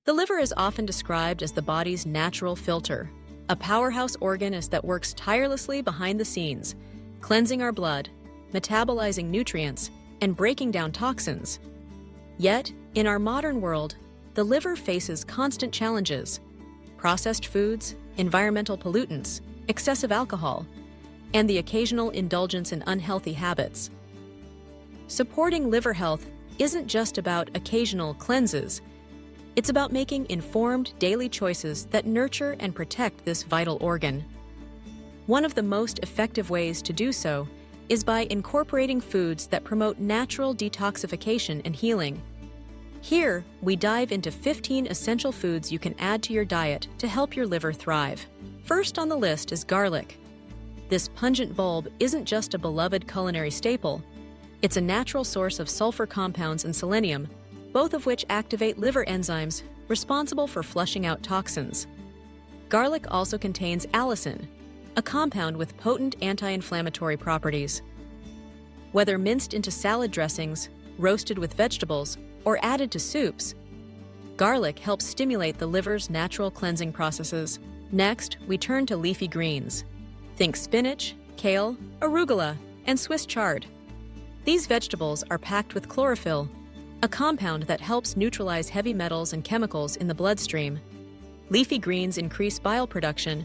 The liver is often described as the body's natural filter, a powerhouse organ that works tirelessly behind the scenes, cleansing our blood, metabolizing nutrients, and breaking down toxins. Yet, in our modern world, the liver faces constant challenges: processed foods, environmental pollutants, excessive alcohol, and the occasional indulgence in unhealthy habits. Supporting liver health isn't just about occasional cleanses. It's about making informed daily choices that nurture and protect this vital organ. One of the most effective ways to do so is by incorporating foods that promote natural detoxification and healing. Here, we dive into 15 essential foods you can add to your diet to help your liver thrive. First on the list is garlic. This pungent bulb isn't just a beloved culinary staple. It's a natural source of sulfur compounds and selenium, both of which activate liver enzymes responsible for flushing out toxins. Garlic also contains allicin, a compound with potent anti-inflammatory properties. Whether minced into salad dressings, roasted with vegetables, or added to soups, garlic helps stimulate the liver's natural cleansing processes. Next, we turn to leafy greens. Think spinach, kale, arugula, and Swiss chard. These vegetables are packed with chlorophyll, a compound that helps neutralize heavy metals and chemicals in the bloodstream. Leafy greens increase bile production,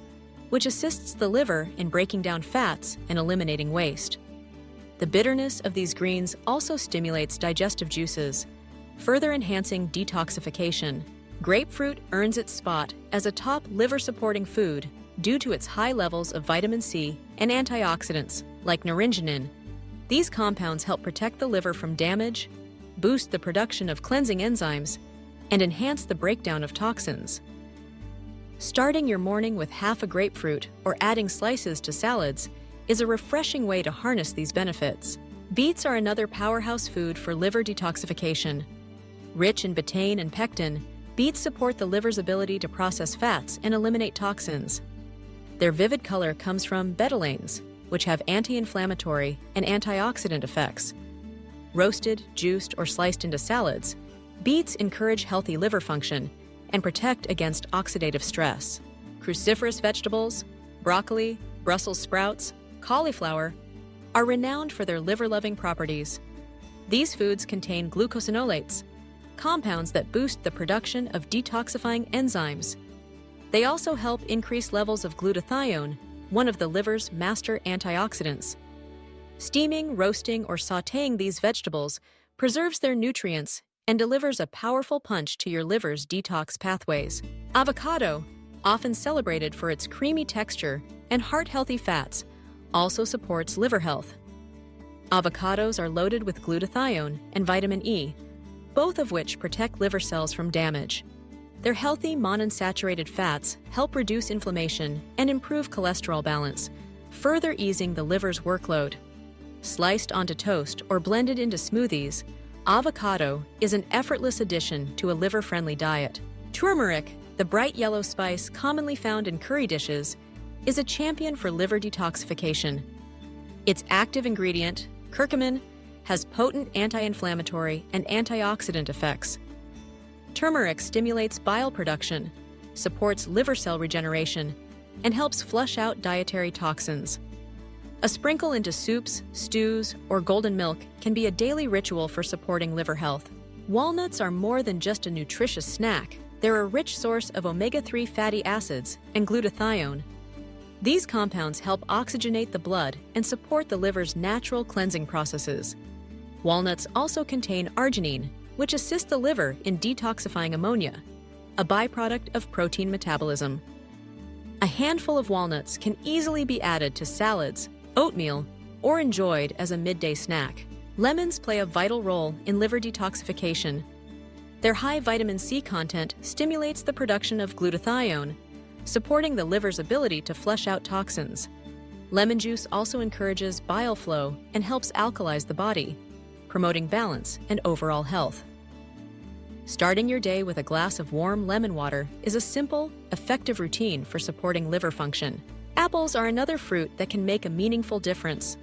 which assists the liver in breaking down fats and eliminating waste. The bitterness of these greens also stimulates digestive juices, further enhancing detoxification. Grapefruit earns its spot as a top liver-supporting food due to its high levels of vitamin C and antioxidants, like naringenin. These compounds help protect the liver from damage, boost the production of cleansing enzymes, and enhance the breakdown of toxins. Starting your morning with half a grapefruit or adding slices to salads is a refreshing way to harness these benefits. Beets are another powerhouse food for liver detoxification. Rich in betaine and pectin, beets support the liver's ability to process fats and eliminate toxins. Their vivid color comes from betalains, which have anti-inflammatory and antioxidant effects. Roasted, juiced, or sliced into salads, beets encourage healthy liver function and protect against oxidative stress. Cruciferous vegetables, broccoli, Brussels sprouts, cauliflower, are renowned for their liver-loving properties. These foods contain glucosinolates, compounds that boost the production of detoxifying enzymes. They also help increase levels of glutathione, one of the liver's master antioxidants. Steaming, roasting, or sautéing these vegetables preserves their nutrients and delivers a powerful punch to your liver's detox pathways. Avocado, often celebrated for its creamy texture and heart-healthy fats, also supports liver health. Avocados are loaded with glutathione and vitamin E, both of which protect liver cells from damage. Their healthy monounsaturated fats help reduce inflammation and improve cholesterol balance, further easing the liver's workload. Sliced onto toast or blended into smoothies, avocado is an effortless addition to a liver-friendly diet. Turmeric, the bright yellow spice commonly found in curry dishes, is a champion for liver detoxification. Its active ingredient, curcumin, has potent anti-inflammatory and antioxidant effects. Turmeric stimulates bile production, supports liver cell regeneration, and helps flush out dietary toxins. A sprinkle into soups, stews, or golden milk can be a daily ritual for supporting liver health. Walnuts are more than just a nutritious snack. They're a rich source of omega-3 fatty acids and glutathione. These compounds help oxygenate the blood and support the liver's natural cleansing processes. Walnuts also contain arginine, which assists the liver in detoxifying ammonia, a byproduct of protein metabolism. A handful of walnuts can easily be added to salads, oatmeal, or enjoyed as a midday snack. Lemons play a vital role in liver detoxification. Their high vitamin C content stimulates the production of glutathione, supporting the liver's ability to flush out toxins. Lemon juice also encourages bile flow and helps alkalize the body, promoting balance and overall health. Starting your day with a glass of warm lemon water is a simple, effective routine for supporting liver function. Apples are another fruit that can make a meaningful difference.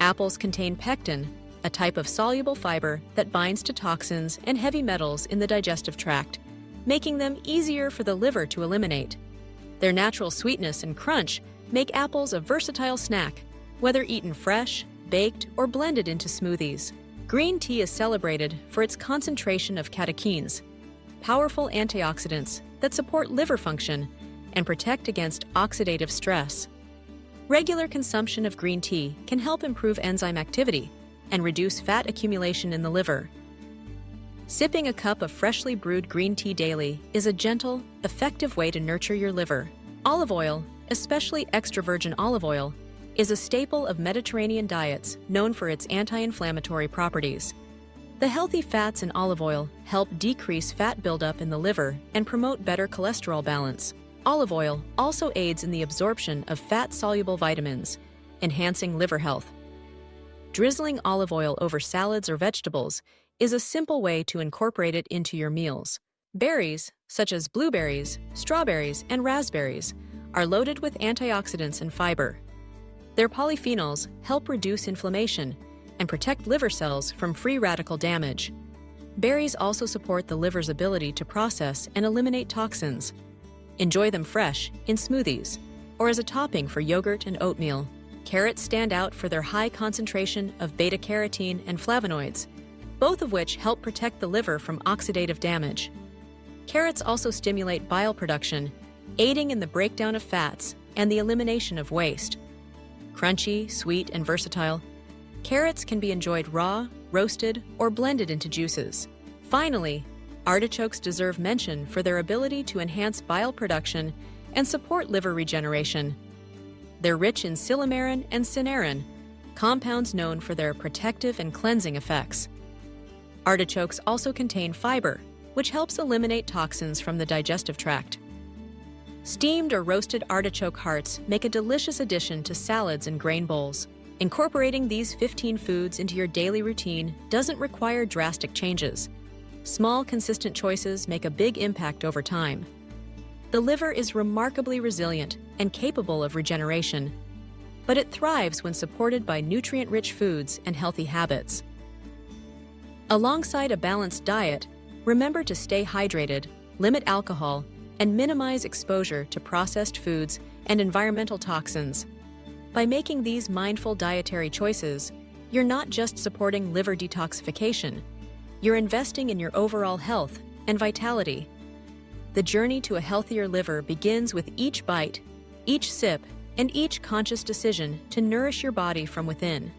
Apples contain pectin, a type of soluble fiber that binds to toxins and heavy metals in the digestive tract, making them easier for the liver to eliminate. Their natural sweetness and crunch make apples a versatile snack, whether eaten fresh, baked, or blended into smoothies. Green tea is celebrated for its concentration of catechins, powerful antioxidants that support liver function and protect against oxidative stress. Regular consumption of green tea can help improve enzyme activity and reduce fat accumulation in the liver. Sipping a cup of freshly brewed green tea daily is a gentle, effective way to nurture your liver. Olive oil, especially extra virgin olive oil, is a staple of Mediterranean diets known for its anti-inflammatory properties. The healthy fats in olive oil help decrease fat buildup in the liver and promote better cholesterol balance. Olive oil also aids in the absorption of fat-soluble vitamins, enhancing liver health. Drizzling olive oil over salads or vegetables is a simple way to incorporate it into your meals. Berries, such as blueberries, strawberries, and raspberries, are loaded with antioxidants and fiber. Their polyphenols help reduce inflammation and protect liver cells from free radical damage. Berries also support the liver's ability to process and eliminate toxins. Enjoy them fresh, in smoothies, or as a topping for yogurt and oatmeal. Carrots stand out for their high concentration of beta-carotene and flavonoids, both of which help protect the liver from oxidative damage. Carrots also stimulate bile production, aiding in the breakdown of fats and the elimination of waste. Crunchy, sweet, and versatile, carrots can be enjoyed raw, roasted, or blended into juices. Finally, artichokes deserve mention for their ability to enhance bile production and support liver regeneration. They're rich in silymarin and cynarin, compounds known for their protective and cleansing effects. Artichokes also contain fiber, which helps eliminate toxins from the digestive tract. Steamed or roasted artichoke hearts make a delicious addition to salads and grain bowls. Incorporating these 15 foods into your daily routine doesn't require drastic changes. Small, consistent choices make a big impact over time. The liver is remarkably resilient and capable of regeneration, but it thrives when supported by nutrient-rich foods and healthy habits. Alongside a balanced diet, remember to stay hydrated, limit alcohol, and minimize exposure to processed foods and environmental toxins. By making these mindful dietary choices, you're not just supporting liver detoxification, you're investing in your overall health and vitality. The journey to a healthier liver begins with each bite, each sip, and each conscious decision to nourish your body from within.